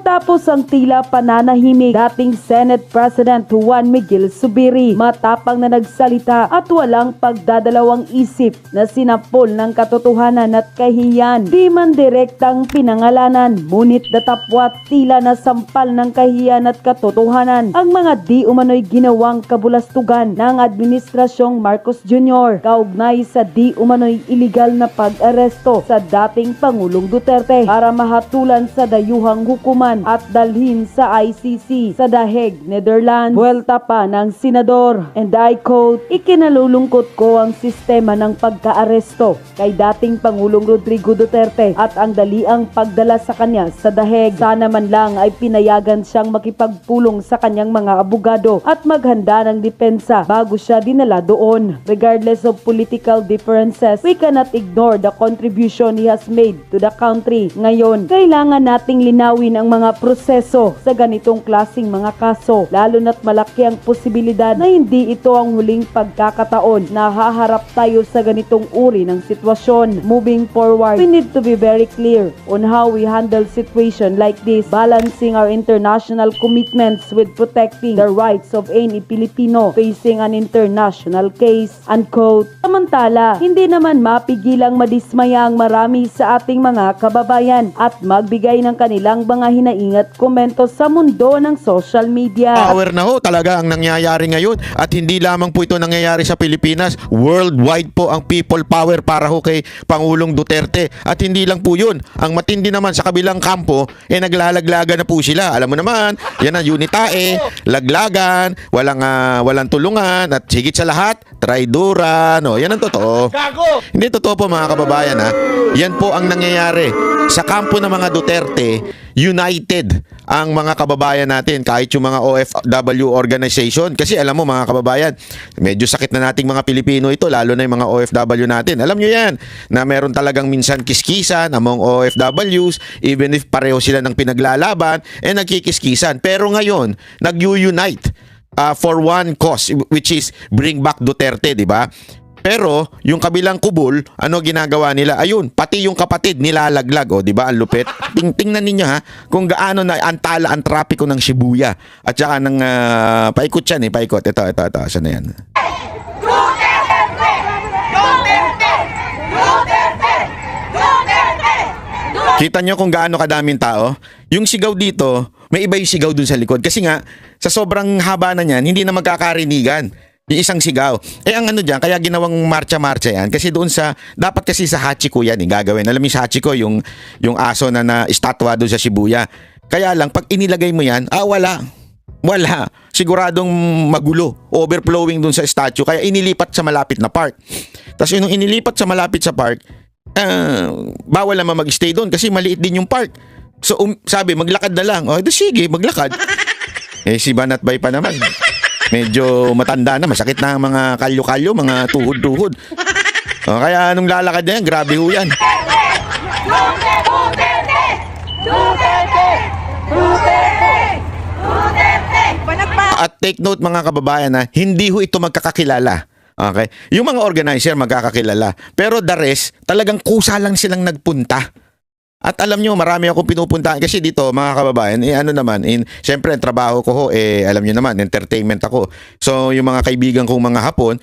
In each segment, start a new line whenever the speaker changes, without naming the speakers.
Tapos ang tila pananahimik dating Senate President Juan Miguel Zubiri, matapang na nagsalita at walang pagdadalawang isip na sinampol ng katotohanan at kahihiyan. Di man direktang pinangalanan, ngunit datapwat tila nasampal ng kahihiyan at katotohanan ang mga di umano'y ginawang kabulastugan ng Administrasyong Marcos Jr. kaugnay sa di umano'y iligal na pag-aresto sa dating Pangulong Duterte para mahatulan sa dayuhang hukuman at dalhin sa ICC sa The Hague, Netherlands. Buwelta pa ng senador, and I quote, "Ikinalulungkot ko ang sistema ng pagkaaresto kay dating Pangulong Rodrigo Duterte at ang daliang pagdala sa kanya sa The Hague. Sana man lang ay pinayagan siyang makipagpulong sa kanyang mga abogado at maghanda ng depensa bago siya dinala doon. Regardless of political differences, we cannot ignore the contribution he has made to the country. Ngayon, kailangan nating linawin ang mga proseso sa ganitong klasing mga kaso, lalo na't malaki ang posibilidad na hindi ito ang huling pagkakataon na haharap tayo sa ganitong uri ng sitwasyon. Moving forward, we need to be very clear on how we handle situation like this, balancing our international commitments with protecting the rights of any Filipino facing an international case." Unquote. Samantala, hindi naman mapigilang madismaya ang marami sa ating mga kababayan at magbigay ng kanilang mga hinaingat komento sa mundo ng social media.
Power na ho talaga ang nangyayari ngayon, at hindi lamang po ito nangyayari sa Pilipinas, worldwide po ang people power para ho kay Pangulong Duterte. At hindi lang po yun, ang matindi naman sa kabilang kampo, naglalaglagan na po sila. Alam mo naman, yan ang unitae, laglagan, walang tulungan, at higit sa lahat, traidoran. Yan ang totoo. Hindi totoo po mga kababayan, ha. Yan po ang nangyayari sa kampo ng mga Duterte. United ang mga kababayan natin, kahit yung mga OFW organization. Kasi alam mo mga kababayan, medyo sakit na nating mga Pilipino ito, lalo na yung mga OFW natin. Alam nyo yan, na meron talagang minsan kiskisan among OFWs, even if pareho sila ng pinaglalaban, nagkikiskisan. Pero ngayon, nag-unite for one cause, which is bring back Duterte, di ba? Pero yung kabilang kubol, ano ginagawa nila? Ayun, pati yung kapatid nilalaglag, di ba? Ang lupit. Tingnan ninyo ha, kung gaano na antala ang trapiko ng Shibuya at saka ng paikot yan, paikot. Ito, saan na yan? Kita nyo kung gaano kadaming tao? Yung sigaw dito, may iba yung sigaw dun sa likod. Kasi nga, sa sobrang haba na niyan, hindi na magkakarinigan yung isang sigaw. Ang ano dyan, kaya ginawang marcha-marcha yan. Kasi doon dapat kasi sa Hachiko yan gagawin. Alam mo sa Hachiko, yung aso na estatwa doon sa Shibuya. Kaya lang, pag inilagay mo yan, wala. Siguradong magulo. Overflowing doon sa statue. Kaya inilipat sa malapit na park. Tapos yung inilipat sa malapit sa park, bawal naman mag-stay doon kasi maliit din yung park. So sabi, maglakad na lang. Sige, maglakad. Si Banat Bay pa naman. Medyo matanda na, masakit na ang mga kalyo-kalyo, mga tuhod-tuhod. Kaya nung lalakad na yan, grabe ho yan. At take note mga kababayan, hindi ho ito magkakakilala. Okay? Yung mga organizer magkakakilala. Pero the rest, talagang kusa lang silang nagpunta. At alam nyo, marami akong pinupuntahan kasi dito mga kababayan, siyempre ang trabaho ko alam nyo naman, entertainment ako. So yung mga kaibigan kong mga Hapon,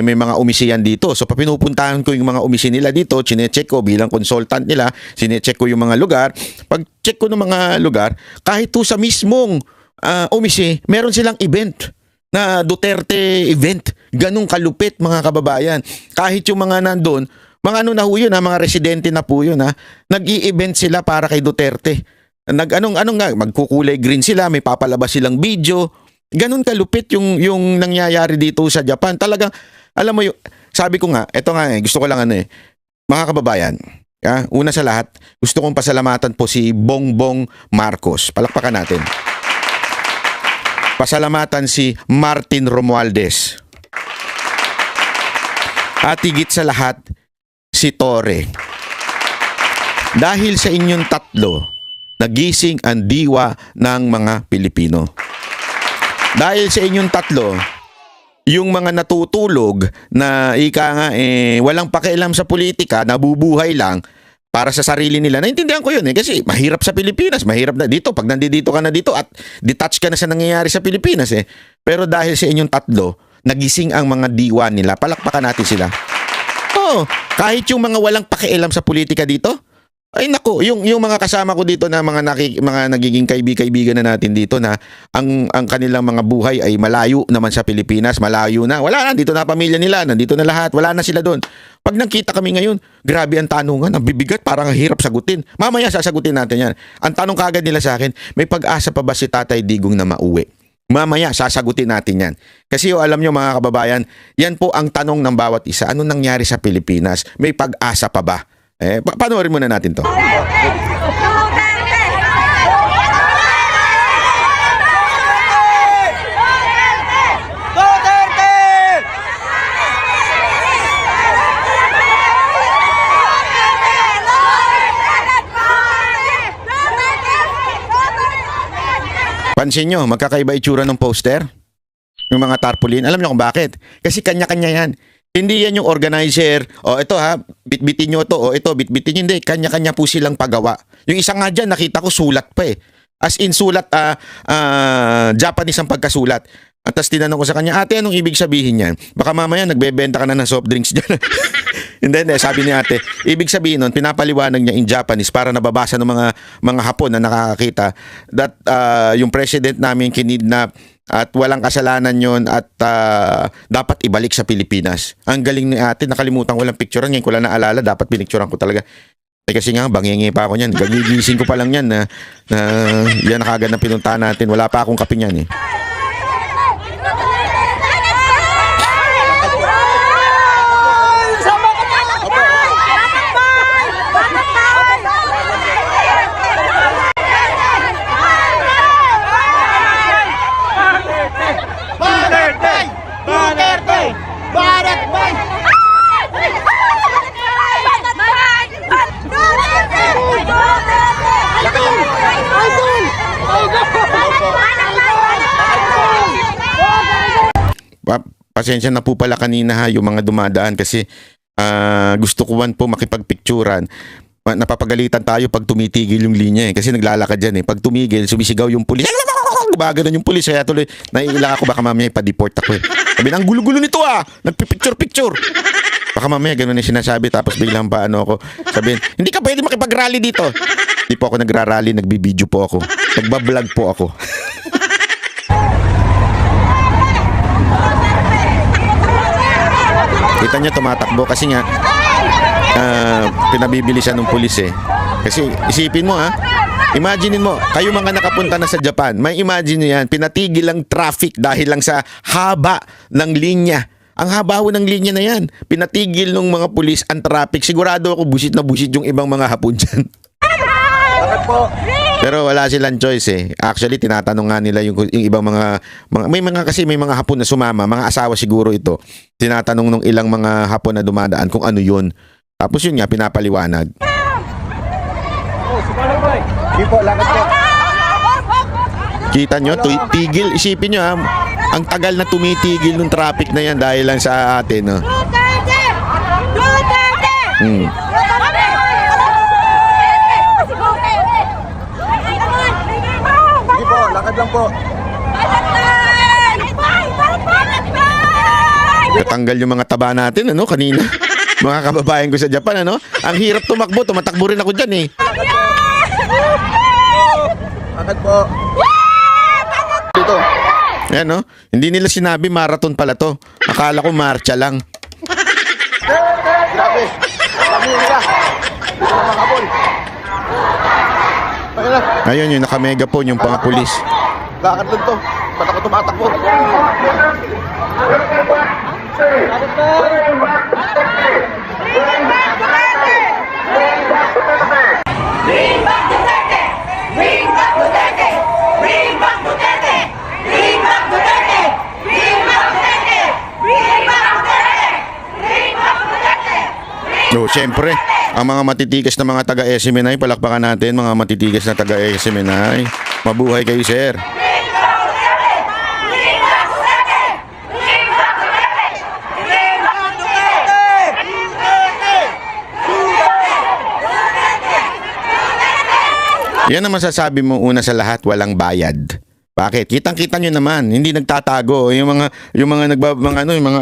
may mga umisiyan dito. So pinupuntahan ko yung mga umisi nila dito, chinecheck ko bilang consultant nila, chinecheck ko yung mga lugar. Pag check ko ng mga lugar, kahit to sa mismong umisi, meron silang event na Duterte event. Ganong kalupit mga kababayan. Kahit yung mga nandun, mga ano na ho yun, mga residente na po yun, nag-i-event sila para kay Duterte. Magkukulay green sila, may papalabas silang video. Ganon kalupit yung nangyayari dito sa Japan. Talagang, alam mo sabi ko nga, eto nga gusto ko lang mga kababayan, una sa lahat, gusto kong pasalamatan po si Bongbong Marcos. Palakpakan natin. Pasalamatan si Martin Romualdez. At higit sa lahat, si Torre. Dahil sa inyong tatlo, nagising ang diwa ng mga Pilipino. Dahil sa inyong tatlo, yung mga natutulog na walang pakialam sa politika, nabubuhay lang para sa sarili nila. Naintindihan ko yun kasi mahirap sa Pilipinas, mahirap na dito. Pag nandito ka na dito at detached ka na sa nangyayari sa Pilipinas Pero dahil sa inyong tatlo, nagising ang mga diwa nila. Palakpakan natin sila. Oo, kahit yung mga walang pakialam sa politika dito, ay nako, yung mga kasama ko dito na mga nagiging kaibigan na natin dito na ang kanilang mga buhay ay malayo naman sa Pilipinas, malayo na. Wala na, dito na pamilya nila, nandito na lahat, wala na sila doon. Pag nakita kami ngayon, grabe ang tanungan, ang bibigat, parang hirap sagutin. Mamaya sasagutin natin yan. Ang tanong kagad nila sa akin, may pag-asa pa ba si Tatay Digong na mauwi? Mamaya sasagutin natin yan. Kasi alam nyo mga kababayan, yan po ang tanong ng bawat isa. Ano nangyari sa Pilipinas? May pag-asa pa ba? Panoorin muna natin to. Pansin nyo, magkakaiba itsura ng poster? Yung mga tarpaulin. Alam nyo kung bakit? Kasi kanya-kanya yan. Hindi yan yung organizer, ito bitbitin nyo to, ito bitbitin nyo. Hindi, kanya-kanya po silang pagawa. Yung isa nga dyan, nakita ko sulat pa As in sulat, Japanese ang pagkasulat. At tas tinanong ko sa kanya, ate, anong ibig sabihin yan? Baka mamaya nagbebenta ka na ng soft drinks dyan. Hindi, sabi ni ate, ibig sabihin nun, pinapaliwanag niya in Japanese para nababasa ng mga Hapon na nakakakita that yung president namin kinidnap at walang kasalanan yon at dapat ibalik sa Pilipinas. Ang galing ni ate, nakalimutan ko lang picturean, ngayon ko lang naalala, dapat pinicturean ko talaga. Kasi nga, bangingi pa ako niyan. Gagigising ko pa lang yan na yan nakagad na pinuntahan natin. Wala pa akong kape niyan Pasensya na po pala kanina yung mga dumadaan kasi gusto ko po makipagpicturan. Napapagalitan tayo pag tumitigil yung linya kasi naglalakad dyan Pag tumigil, sumisigaw yung pulis. Gumagano yung pulis kaya tuloy naiilang ako baka mamaya ipa-deport ako Sabi na, ang gulo-gulo nito nagpipicture-picture. Baka mamaya ganun yung sinasabi tapos biglang paano ako. Sabihin, hindi ka pwede makipag-rally dito. Hindi po ako nagra-rally, nagbibideo po ako. Nagbablog po ako. Kita niya tumatakbo kasi nga pinabibilisan ng pulis Kasi isipin mo imaginein mo, kayo mga nakapunta na sa Japan, may imagine nyo yan, pinatigil lang traffic dahil lang sa haba ng linya. Ang haba ng linya na yan. Pinatigil ng mga pulis ang traffic. Sigurado ako busit na busit yung ibang mga Hapon dyan. Bakit po? Pero wala silang choice Actually, tinatanong nga nila yung ibang mga may mga Hapon na sumama, mga asawa siguro ito. Tinatanong nung ilang mga Hapon na dumadaan kung ano yun. Tapos yun nga, pinapaliwanag.
Hindi po, lakad po.
Kita nyo, tigil. Isipin nyo ang tagal na tumitigil ng traffic na yan dahil lang sa atin.
Duterte! Duterte!
Hindi po, lakad lang po.
Natanggal yung mga taba natin, kanina. Mga kababayan ko sa Japan, Ang hirap tumakbo, tumatakbo rin ako dyan,
Lakad po. Dito.
Yan, Hindi nila sinabi marathon pala to. Akala ko marcha lang.
Grabe. Kami nila. Mga Hapon.
Ayun, yung naka-megaphone, yung mga pulis.
Lakad lang to. Ba't ako tumatakbo?
Bring back Duterte! Bring back Duterte! Bring back Duterte! Bring back Duterte! Bring back Duterte! Bring back Duterte! Bring back Duterte!
Siyempre, ang mga matitigas na mga taga-SMNI, palakpakan natin, mga matitigas na taga-SMNI. Mabuhay kayo, sir. Yan ang masasabi mo una sa lahat, walang bayad. Bakit? Kitang-kita nyo naman, hindi nagtatago. Yung mga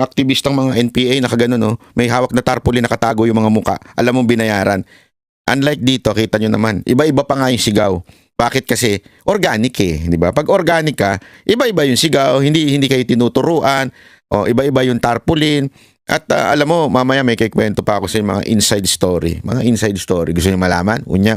aktivistang mga NPA nakaganon, no? May hawak na tarpaulin, nakatago yung mga muka. Alam mong binayaran. Unlike dito, kita nyo naman, iba-iba pa nga yung sigaw. Bakit? Kasi organic di ba? Pag organic ka, iba-iba yung sigaw, hindi kayo tinuturuan, iba-iba yung tarpaulin. At alam mo, mamaya may kikwento pa ako sa mga inside story. Mga inside story. Gusto niyo malaman? Unya.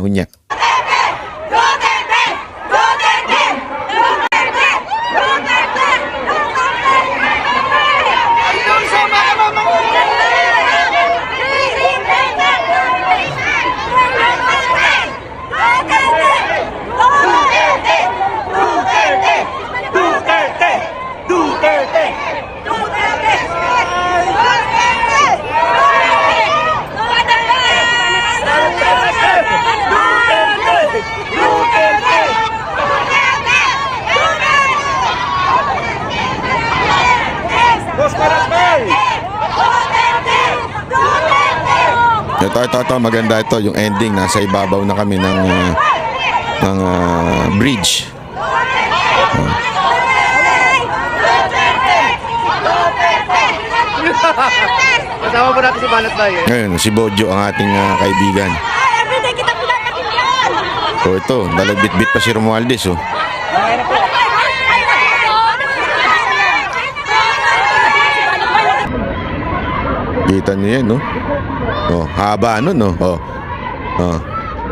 Ito, maganda ito. Yung ending, nasa ibabaw na kami ng bridge.
Kasama po natin si Banat Bay.
Ngayon, si Bojo ang ating kaibigan.
Everyday kita pinatakin yan!
Ito, dalagbit-bit pa si Romualdez, Kita niyo yan, haba nun,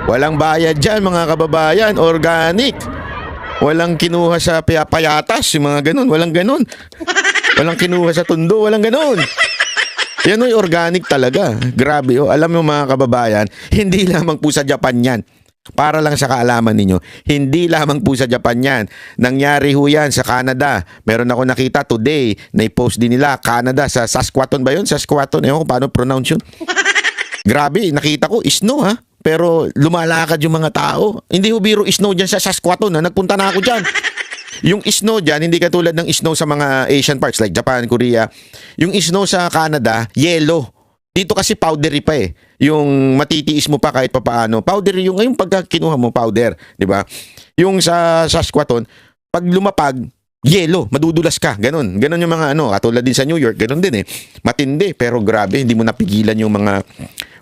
Walang bayad dyan, mga kababayan. Organic. Walang kinuha sa payatas, yung mga ganun. Walang ganun. Walang kinuha sa tundo, walang ganun. Yan organic talaga. Grabe, Alam mo mga kababayan, hindi lamang po sa Japan yan. Para lang sa kaalaman ninyo, hindi lamang po sa Japan yan. Nangyari ho yan sa Canada. Meron ako nakita today, na-post din nila, Canada, sa Saskatoon ba yun? Saskatoon, ewan ko paano pronounce yun. Grabe, nakita ko, snow pero lumalakad yung mga tao. Hindi ho biro snow dyan sa Saskatoon, nagpunta na ako dyan. Yung snow dyan, hindi katulad ng snow sa mga Asian parts like Japan, Korea. Yung snow sa Canada, yellow. Dito kasi powdery pa Yung matitiis mo pa kahit papaano. Powdery yung pagka kinuha mo powder, 'di ba? Yung sa Saskatoon, pag lumapag, yellow, madudulas ka. Ganon yung mga katulad din sa New York, ganon din Matindi, pero grabe, hindi mo napigilan yung mga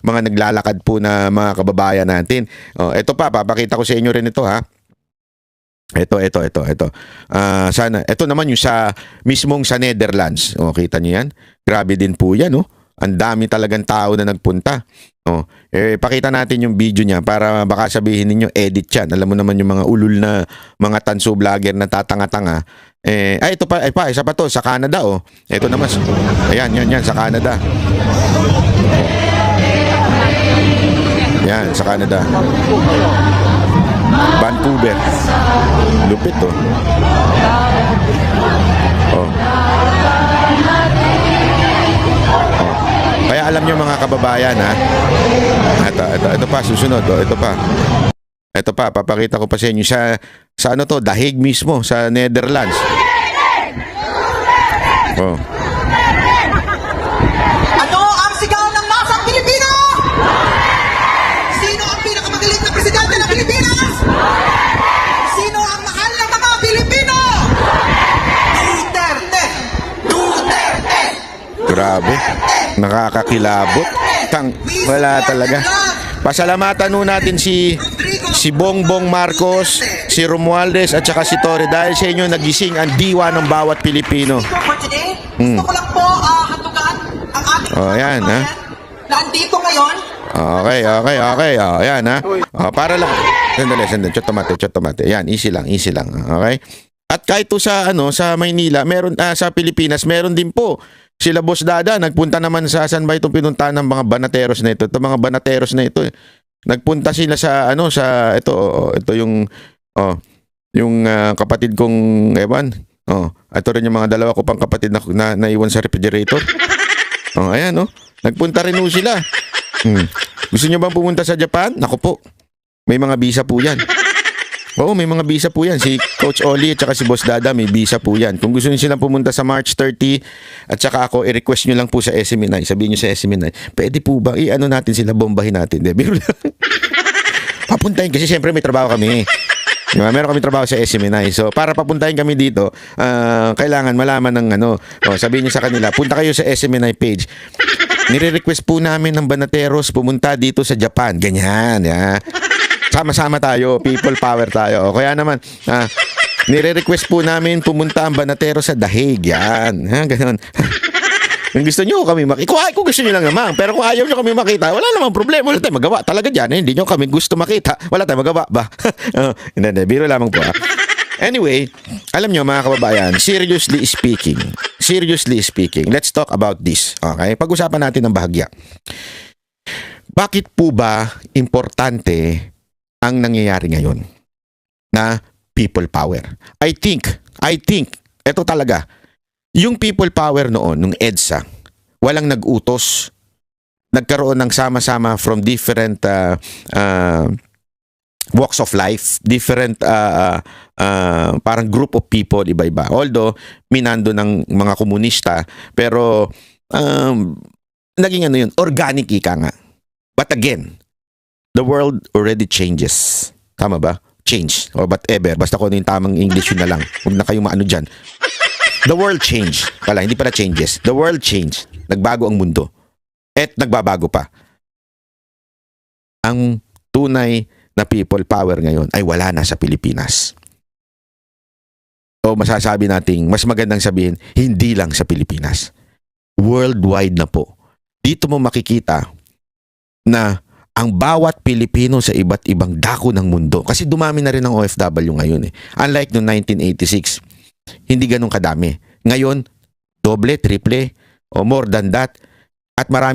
naglalakad po na mga kababayan natin. Ito papakita ko sa inyo rin ito Ito. Sana ito naman yung sa mismong sa Netherlands. Kita niyo yan? Grabe din po yan, Ang dami talagang tao na nagpunta. Pakita natin yung video niya para baka sabihin ninyo edit yan. Alam mo naman yung mga ulul na mga tanso vlogger na tatanga-tanga. Ito pa, isa pa to sa Canada Ito naman. Ayan, yan sa Canada. Yan sa Canada. Vancouver. Lupit Kaya alam nyo mga kababayan ito pa susunod ito pa papakita ko pa sa inyo sa Dahig mismo sa Netherlands.
Ano ang sigaw ng masang Pilipino? Sino ang pinakamagaling na presidente ng Pilipinas? Sino ang mahal ng mga Pilipino? Duterte!
Grabe, nakakakilabot. Wala talaga. Pasalamatan nun natin si Bongbong Marcos, si Romualdez at saka si Torre dahil sa inyo nagising ang diwa ng bawat Pilipino.
For today, gusto ko lang po hatugan ang ating
yan
nandito ngayon.
Okay. Yan para lang. Sandali. Chotomate. Yan, easy lang. Okay? At kahit to sa Maynila, meron sa Pilipinas, meron din po. Sila Boss Dada, nagpunta naman sa saan ba itong pinuntahan ng mga banateros na ito? Ito mga banateros na ito. Nagpunta sila sa ito yung kapatid kong Evan. Ito rin yung mga dalawa ko pang kapatid na naiwan sa refrigerator. Ayan nagpunta rin sila. Gusto niyo bang pumunta sa Japan? Naku po. May mga visa po 'yan. Oo, may mga visa po yan. Si Coach Oli at saka si Boss Dada may visa po yan. Kung gusto niyo silang pumunta sa March 30 at saka ako, i-request nyo lang po sa SMNI. Sabihin nyo sa SMNI, pwede po ba? Natin sila, bombahin natin. Biro lang. papuntahin kasi siyempre may trabaho kami. Diba? Meron kami trabaho sa SMNI. So, para papuntahin kami dito, kailangan malaman ng sabihin niyo sa kanila, punta kayo sa SMNI page. Nire-request po namin ng Banateros pumunta dito sa Japan. Ganyan. Yeah. Sama-sama tayo. People power tayo. O, kaya naman, nire-request po namin pumunta ang Banateros sa Dahig. Yan. Ganun. Kung gusto nyo kami makita, kung gusto nyo lang naman. Pero kung ayaw nyo kami makita, wala namang problema. Wala tayong magawa. Talaga dyan, hindi nyo kami gusto makita. Wala tayong magawa ba? Hindi, biro lamang po. Anyway, alam nyo mga kababayan, seriously speaking, let's talk about this. Okay? Pag-usapan natin ng bahagya. Bakit po ba importante ang nangyayari ngayon na people power? I think, ito talaga, yung people power noon, nung EDSA, walang nag-utos. Nagkaroon ng sama-sama from different walks of life, different parang group of people, iba-iba. Although, minando ng mga komunista, pero naging yun, organic ika nga. But again, the world already changes. Tama ba? Change. Or whatever. Basta kung ano yung tamang English yun na lang. Huwag na kayong maano dyan. The world changed. Hindi pala changes. The world changed. Nagbago ang mundo. At nagbabago pa. Ang tunay na people power ngayon ay wala na sa Pilipinas. O masasabi nating, mas magandang sabihin, hindi lang sa Pilipinas. Worldwide na po. Dito mo makikita na ang bawat Pilipino sa iba't ibang dako ng mundo. Kasi dumami na rin ang OFW ngayon. Unlike noong 1986, hindi ganun kadami. Ngayon, doble, triple, o more than that. At marami